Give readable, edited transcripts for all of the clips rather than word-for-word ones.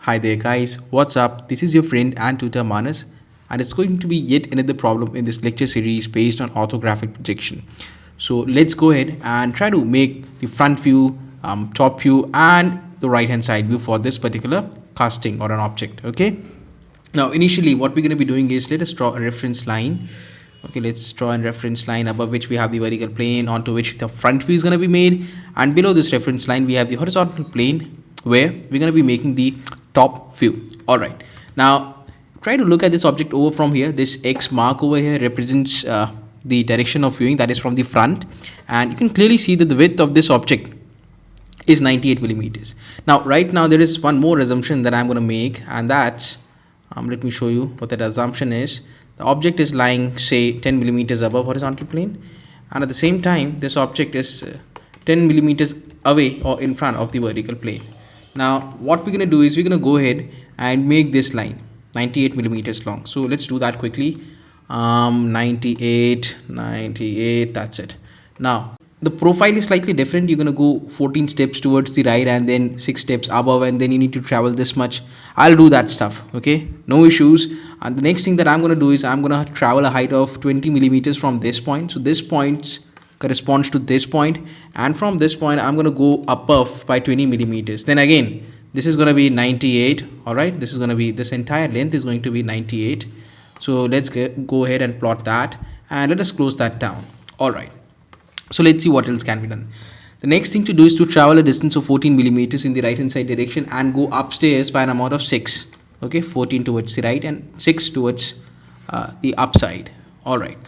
Hi there guys, what's up? This is your friend and tutor Manas, and it's going to be yet another problem in this lecture series based on orthographic projection. So let's go ahead and try to make the front view, top view and the right hand side view for this particular casting or an object. Okay. Now initially what we're going to be doing is let us draw a reference line. Okay, let's draw a reference line above which we have the vertical plane onto which the front view is going to be made, and below this reference line we have the horizontal plane where we're going to be making the top view. All right, now try to look at this object over from here. This X mark over here represents the direction of viewing, that is from the front, and you can clearly see that the width of this object is 98 millimeters. Now right now there is one more assumption that I'm going to make, and that's let me show you what that assumption is. The object is lying say 10 millimeters above horizontal plane, and at the same time this object is 10 millimeters away or in front of the vertical plane. Now what we're going to do is we're going to go ahead and make this line 98 millimeters long. So let's do that quickly. 98, that's it. Now the profile is slightly different. You're going to go 14 steps towards the right and then 6 steps above, and then you need to travel this much. I'll do that stuff, okay, no issues. And the next thing that I'm going to do is I'm going to travel a height of 20 millimeters from this point. So this point corresponds to this point, and from this point I'm going to go above by 20 millimeters. Then again this is going to be 98. all right, this is going to be, this entire length is going to be 98. So let's go ahead and plot that, and let us close that down. All right, so let's see what else can be done. The next thing to do is to travel a distance of 14 millimeters in the right hand side direction and go upstairs by an amount of 6. Okay, 14 towards the right and 6 towards the upside. All right,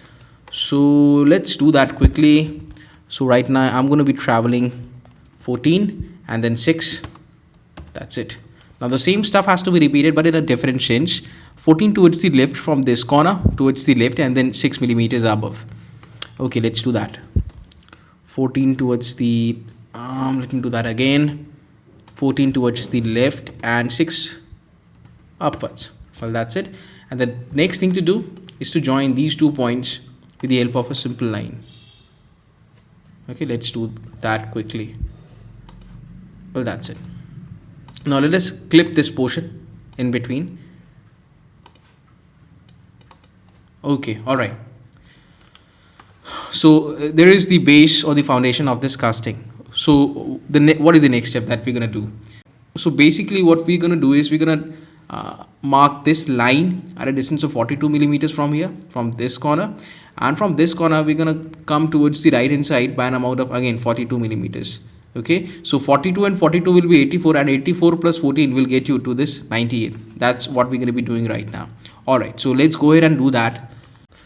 so let's do that quickly. So right now I'm going to be traveling 14 and then 6. That's it. Now the same stuff has to be repeated but in a different sense. 14 towards the left from this corner towards the left, and then 6 millimeters above. Okay, let's do that. 14 towards the let me do that again. 14 towards the left and 6 upwards. Well, that's it. And the next thing to do is to join these 2 points with the help of a simple line. Okay, let's do that quickly. Well, that's it. Now let us clip this portion in between. Okay, all right. So there is the base or the foundation of this casting. So what is the next step that we're going to do? So basically what we're going to do is we're going to mark this line at a distance of 42 millimeters from here, from this corner, and from this corner we're going to come towards the right hand side by an amount of again 42 millimeters. Okay, so 42 and 42 will be 84, and 84 plus 14 will get you to this 98. That's what we're going to be doing right now. All right, so let's go ahead and do that.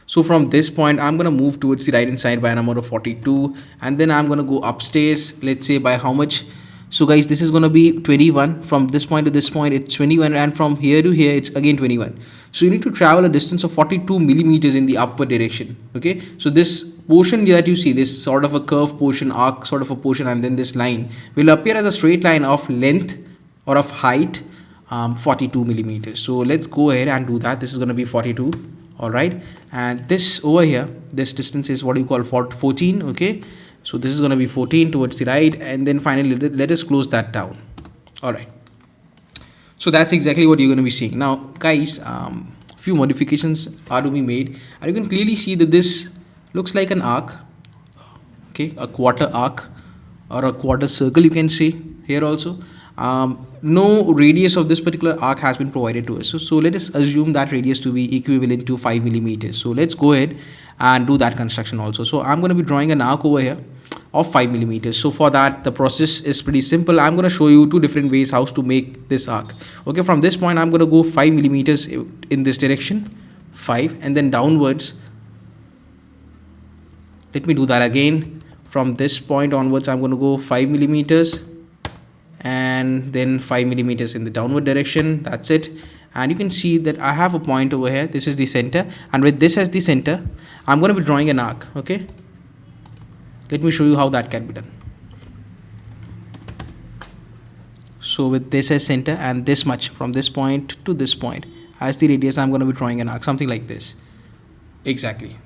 So from this point I'm going to move towards the right hand side by an amount of 42, and then I'm going to go upstairs, let's say by how much. So guys, this is going to be 21. From this point to this point it's 21, and from here to here it's again 21. So you need to travel a distance of 42 millimeters in the upward direction. Okay, so this portion that you see, this sort of a curved portion, arc sort of a portion, and then this line will appear as a straight line of length or of height 42 millimeters. So let's go ahead and do that. This is going to be 42. all right, and this over here, this distance is what you call 14. okay, so this is going to be 14 towards the right, and then finally let us close that down. All right, so that's exactly what you're going to be seeing. Now guys, few modifications are to be made, and you can clearly see that this looks like an arc. Okay, a quarter arc or a quarter circle, you can say here also. No radius of this particular arc has been provided to us, so let us assume that radius to be equivalent to 5 millimeters. So let's go ahead and do that construction also. So I'm going to be drawing an arc over here of 5 millimeters. So for that the process is pretty simple. I'm going to show you 2 different ways how to make this arc. Okay, from this point I'm going to go 5 millimeters in this direction, 5, and then downwards. Let me do that again. From this point onwards I'm going to go 5 millimeters and then 5 millimeters in the downward direction. That's it. And you can see that I have a point over here. This is the center, and with this as the center I'm going to be drawing an arc. Okay, let me show you how that can be done. So with this as center and this much from this point to this point as the radius, I'm going to be drawing an arc, something like this. Exactly.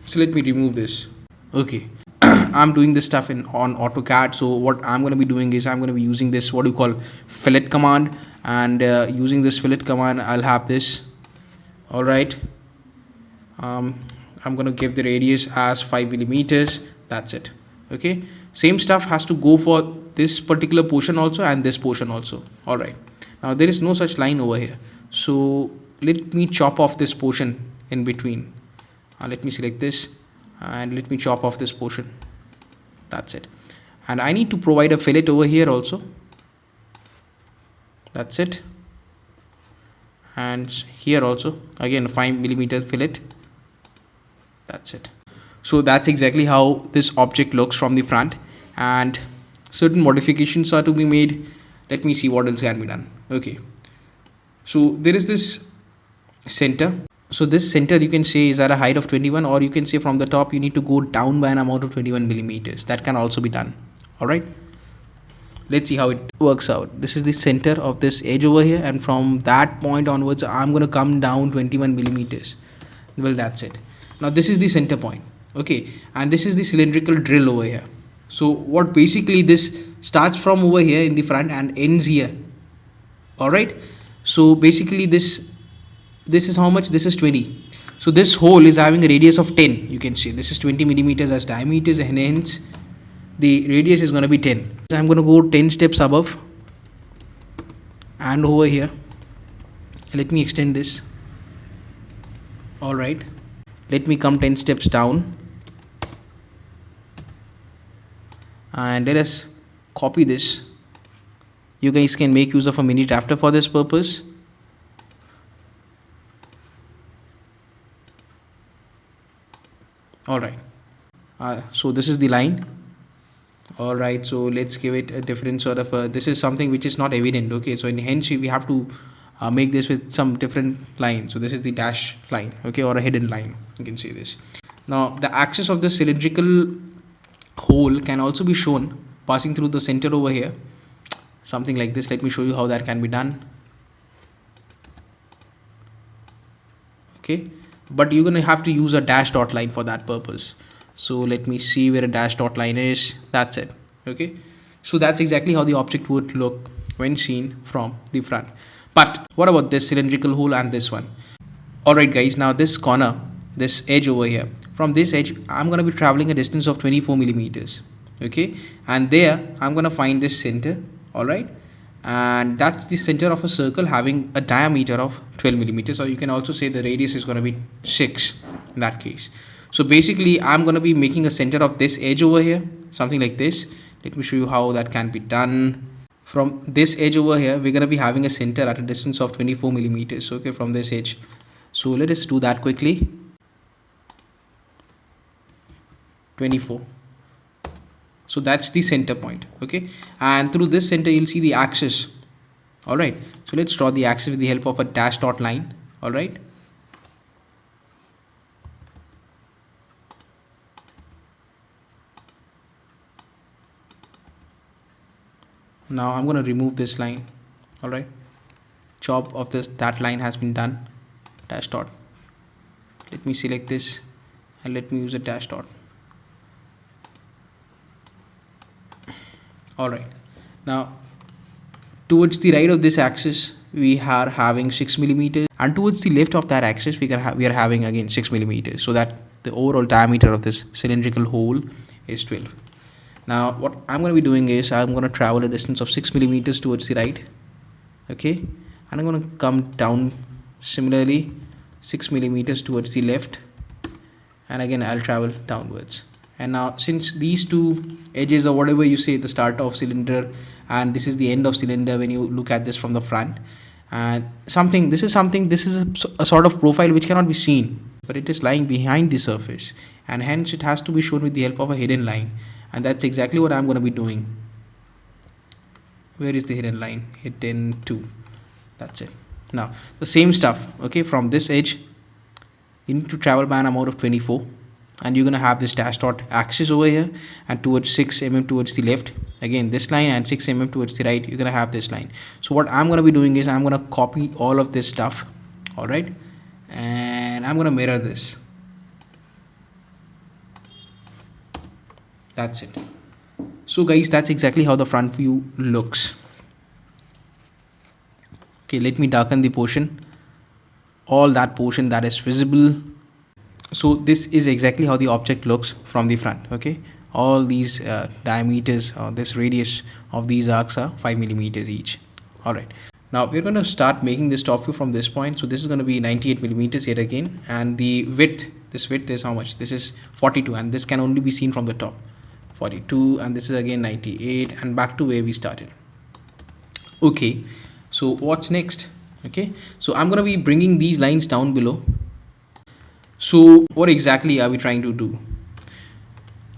So let me remove this. Okay, I'm doing this stuff on AutoCAD. So what I'm going to be doing is I'm going to be using this what you call fillet command, and using this fillet command I'll have this. All right, I'm going to give the radius as 5 millimeters. That's it. Okay, same stuff has to go for this particular portion also and this portion also. All right, now there is no such line over here, so let me chop off this portion in between. Let me select this and let me chop off this portion. That's it. And I need to provide a fillet over here also. That's it. And here also again 5 millimeter fillet. That's it. So that's exactly how this object looks from the front, and certain modifications are to be made. Let me see what else can be done. Okay, so there is this center. So this center you can say is at a height of 21, or you can say from the top you need to go down by an amount of 21 millimeters. That can also be done. All right, let's see how it works out. This is the center of this edge over here, and from that point onwards I'm going to come down 21 millimeters. Well, that's it. Now this is the center point. Okay, and this is the cylindrical drill over here. So what basically this starts from over here in the front and ends here. All right, so basically this is how much? This is 20. So this hole is having a radius of 10. You can see this is 20 millimeters as diameters, and hence the radius is going to be 10. So I'm going to go 10 steps above and over here. Let me extend this. All right, let me come 10 steps down, and let us copy this. You guys can make use of a mini drafter for this purpose. All right, so this is the line. All right, so let's give it a different sort of this is something which is not evident. Okay, so hence we have to make this with some different line. So this is the dash line, okay, or a hidden line, you can see this. Now the axis of the cylindrical hole can also be shown passing through the center over here, something like this. Let me show you how that can be done. Okay, but you're going to have to use a dash dot line for that purpose. So let me see where a dash dot line is. That's it. Okay, so that's exactly how the object would look when seen from the front. But what about this cylindrical hole and this one? All right guys, now this corner, this edge over here, from this edge I'm going to be traveling a distance of 24 millimeters. Okay, and there I'm going to find this center. All right, and that's the center of a circle having a diameter of 12 millimeters, or you can also say the radius is going to be 6 in that case. So basically I'm going to be making a center of this edge over here, something like this. Let me show you how that can be done. From this edge over here we're going to be having a center at a distance of 24 millimeters. Okay, from this edge. So let us do that quickly. 24. So that's the center point. Okay, and through this center you'll see the axis. All right, so let's draw the axis with the help of a dash dot line. All right, now I'm going to remove this line. All right, chop of that line has been done. Dash dot. Let me select this and let me use a dash dot. All right, now towards the right of this axis we are having 6 millimeters, and towards the left of that axis we are having again 6 millimeters, so that the overall diameter of this cylindrical hole is 12. Now what I'm going to be doing is I'm going to travel a distance of 6 millimeters towards the right. Okay, and I'm going to come down similarly 6 millimeters towards the left, and again I'll travel downwards. And now since these two edges, or whatever you say, the start of cylinder and this is the end of cylinder when you look at this from the front, and this is a sort of profile which cannot be seen, but it is lying behind the surface, and hence it has to be shown with the help of a hidden line, and that's exactly what I'm going to be doing. Where is the hidden line? Hidden 2. That's it. Now the same stuff. Okay, from this edge you need to travel by an amount of 24, and you're going to have this dash dot axis over here, and towards 6 mm towards the left again this line, and 6 mm towards the right you're going to have this line. So what I'm going to be doing is I'm going to copy all of this stuff. All right, and I'm going to mirror this. That's it. So guys, that's exactly how the front view looks. Okay, let me darken the portion, all that portion that is visible. So this is exactly how the object looks from the front. Okay, all these diameters or this radius of these arcs are 5 millimeters each. All right, now we're going to start making this top view from this point. So this is going to be 98 millimeters yet again, and the width, this width is how much? This is 42, and this can only be seen from the top. 42, and this is again 98, and back to where we started. Okay, so what's next? Okay, so I'm going to be bringing these lines down below. So what exactly are we trying to do?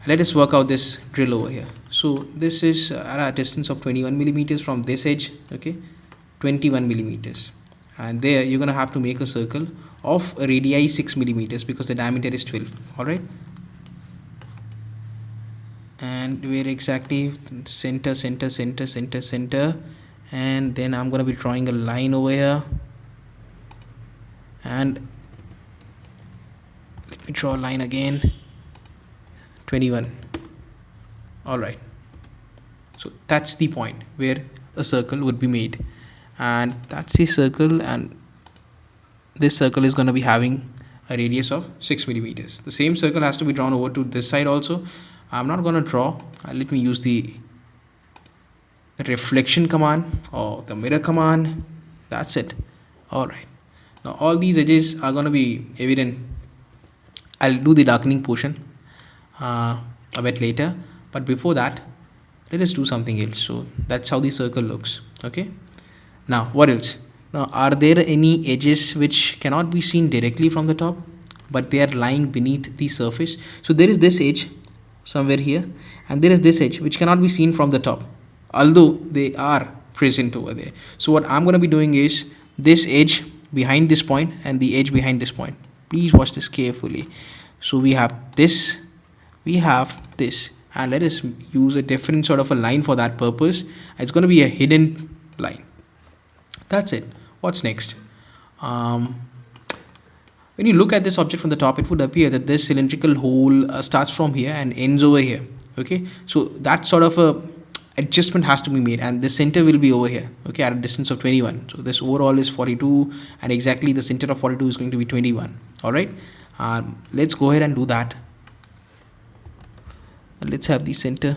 Let us work out this drill over here. So this is at a distance of 21 millimeters from this edge. Okay, 21 millimeters, and there you're going to have to make a circle of a radii 6 millimeters because the diameter is 12. All right, and where exactly? Center, center, center, center, center, and then I'm going to be drawing a line over here, and let me draw a line again. 21. All right, so that's the point where a circle would be made, and that's the circle, and this circle is going to be having a radius of 6 millimeters. The same circle has to be drawn over to this side also. I'm not going to draw. Let me use the reflection command or the mirror command. That's it. All right, now all these edges are going to be evident. I'll do the darkening portion a bit later, but before that let us do something else. So that's how the circle looks. Okay, now what else? Now, are there any edges which cannot be seen directly from the top, but they are lying beneath the surface? So there is this edge somewhere here, and there is this edge which cannot be seen from the top, although they are present over there. So what I'm going to be doing is this edge behind this point and the edge behind this point. Please watch this carefully. So we have this, we have this, and let us use a different sort of a line for that purpose. It's going to be a hidden line. That's it. What's next? When you look at this object from the top, it would appear that this cylindrical hole starts from here and ends over here. Okay, so that sort of a adjustment has to be made, and the center will be over here. Okay, at a distance of 21. So this overall is 42, and exactly the center of 42 is going to be 21. All right, let's go ahead and do that. Let's have the center.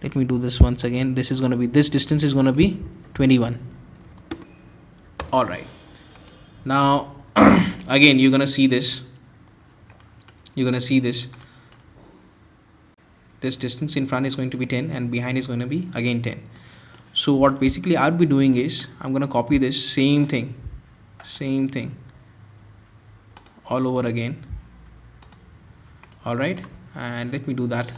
Let me do this once again. This is going to be, this distance is going to be 21. All right, now again you're going to see this. You're going to see this distance in front is going to be 10, and behind is going to be again 10. So what basically I'll be doing is I'm going to copy this same thing all over again. All right, and let me do that.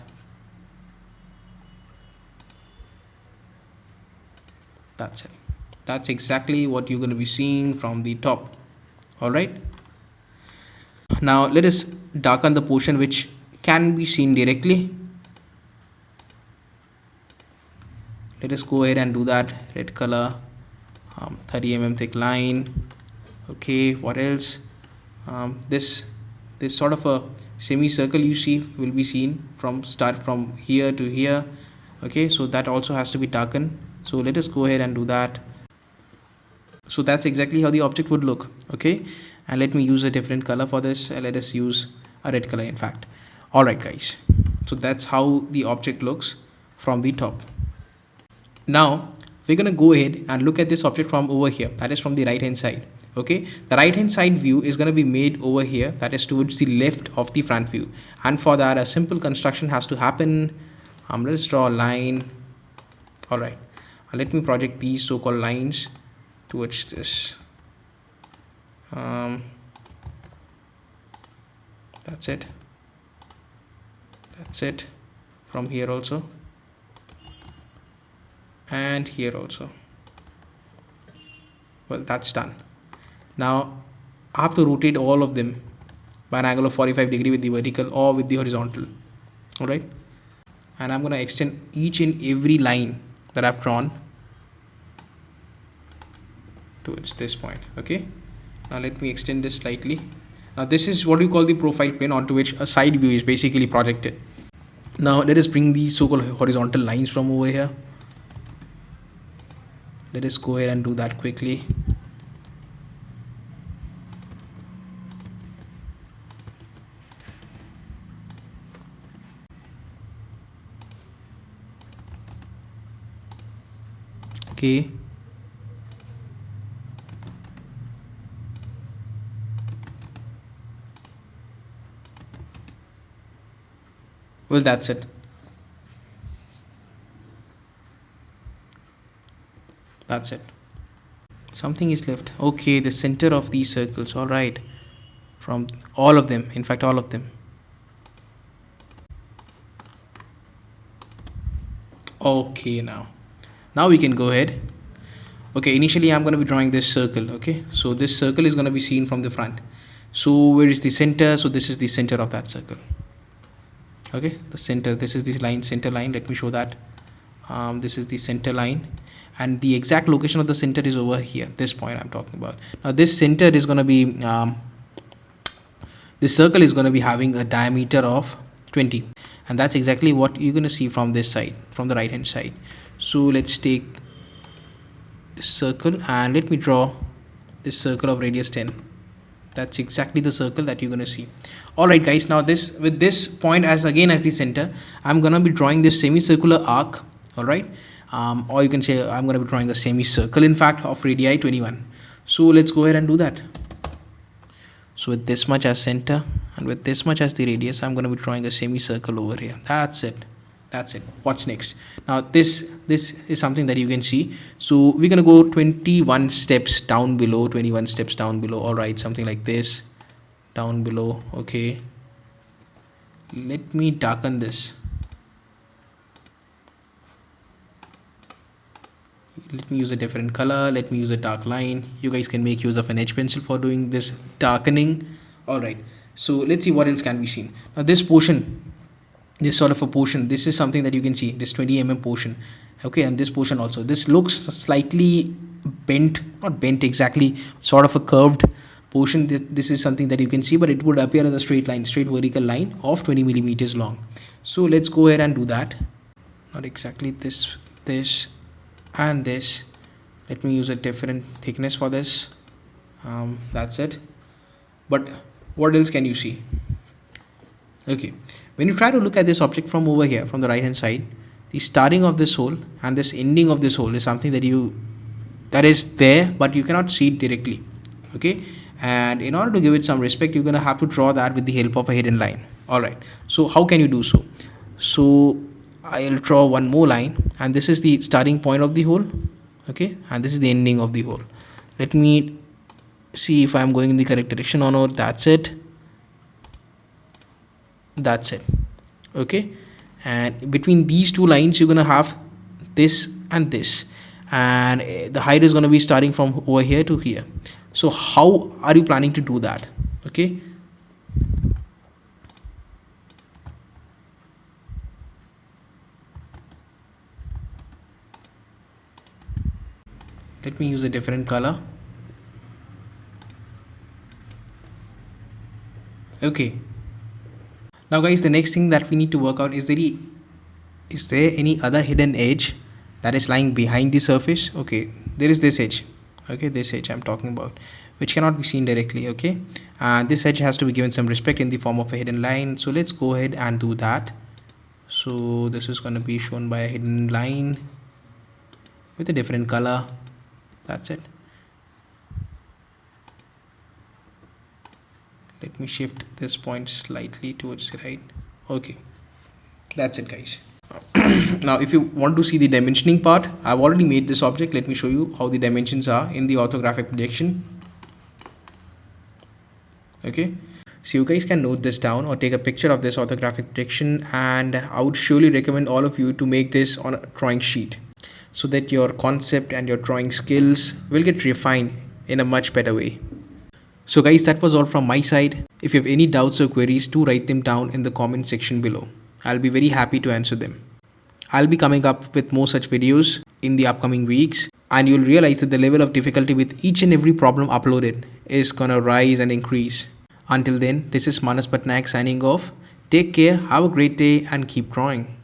That's it. That's exactly what you're going to be seeing from the top. All right, now let us darken the portion which can be seen directly. Let us go ahead and do that. Red color, 30 mm thick line. Okay, what else? This sort of a semicircle you see will be seen from start from here to here. Okay, so that also has to be darkened. So let us go ahead and do that. So that's exactly how the object would look. Okay, and let me use a different color for this. Let us use a red color, in fact. All right, guys, so that's how the object looks from the top. Now we're gonna go ahead and look at this object from over here, that is from the right hand side. Okay, the right hand side view is going to be made over here, that is towards the left of the front view, and for that a simple construction has to happen. Let's draw a line. All right, let me project these so-called lines towards this. That's it. That's it. From here also, and here also. Well, that's done. Now I have to rotate all of them by an angle of 45 degrees with the vertical or with the horizontal. All right, and I'm going to extend each and every line that I've drawn towards this point. Okay, now let me extend this slightly. Now this is what you call the profile plane onto which a side view is basically projected. Now let us bring the so-called horizontal lines from over here. Let us go ahead and do that quickly. Okay. Well, that's it. That's it. Something is left. Okay, the center of these circles. All right. From all of them. In fact, all of them. Okay, now we can go ahead. Okay, initially I'm going to be drawing this circle. Okay, so this circle is going to be seen from the front. So where is the center? So this is the center of that circle. Okay, the center, this is this line, center line. Let me show that. This is the center line, and the exact location of the center is over here, this point I'm talking about. Now this center is going to be this circle is going to be having a diameter of 20, and that's exactly what you're going to see from this side, from the right hand side. So let's take this circle and let me draw this circle of radius 10. That's exactly the circle that you're going to see. All right guys, now this, with this point as again as the center, I'm going to be drawing this semicircular arc. All right, or you can say I'm going to be drawing a semicircle, in fact, of radii 21. So let's go ahead and do that. So with this much as center and with this much as the radius, I'm going to be drawing a semicircle over here. That's it. That's it. What's next? Now this is something that you can see. So we're going to go 21 steps down below, 21 steps down below. All right, something like this, down below. Okay, let me darken this. Let me use a different color. Let me use a dark line. You guys can make use of an edge pencil for doing this darkening. All right, so let's see what else can be seen. Now this portion, this sort of a portion, this is something that you can see, this 20 mm portion. Okay, and this portion also, this looks slightly bent, not bent exactly, sort of a curved portion. This is something that you can see, but it would appear as a straight line, straight vertical line of 20 millimeters long. So let's go ahead and do that. Not exactly this and this. Let me use a different thickness for this. That's it. But what else can you see? Okay, when you try to look at this object from over here, from the right hand side, the starting of this hole and this ending of this hole is something that is there, but you cannot see it directly. Okay, and in order to give it some respect, you're going to have to draw that with the help of a hidden line. All right, so how can you do so? So I'll draw one more line, and this is the starting point of the hole. Okay, and this is the ending of the hole. Let me see if I'm going in the correct direction or not. That's it. That's it. Okay, and between these two lines you're gonna have this and this, and the height is going to be starting from over here to here. So how are you planning to do that? Okay, let me use a different color. Okay, now guys, the next thing that we need to work out is there any other hidden edge that is lying behind the surface? Okay, there is this edge. Okay, this edge I'm talking about, which cannot be seen directly. Okay, and this edge has to be given some respect in the form of a hidden line. So let's go ahead and do that. So this is going to be shown by a hidden line with a different color. That's it. Let me shift this point slightly towards the right. Okay, that's it guys. Now if you want to see the dimensioning part, I've already made this object. Let me show you how the dimensions are in the orthographic projection. Okay, so you guys can note this down or take a picture of this orthographic projection, and I would surely recommend all of you to make this on a drawing sheet so that your concept and your drawing skills will get refined in a much better way. So guys, that was all from my side. If you have any doubts or queries, do write them down in the comment section below. I'll be very happy to answer them. I'll be coming up with more such videos in the upcoming weeks, and you'll realize that the level of difficulty with each and every problem uploaded is gonna rise and increase. Until then, this is Manas Patnaik signing off. Take care, have a great day, and keep drawing.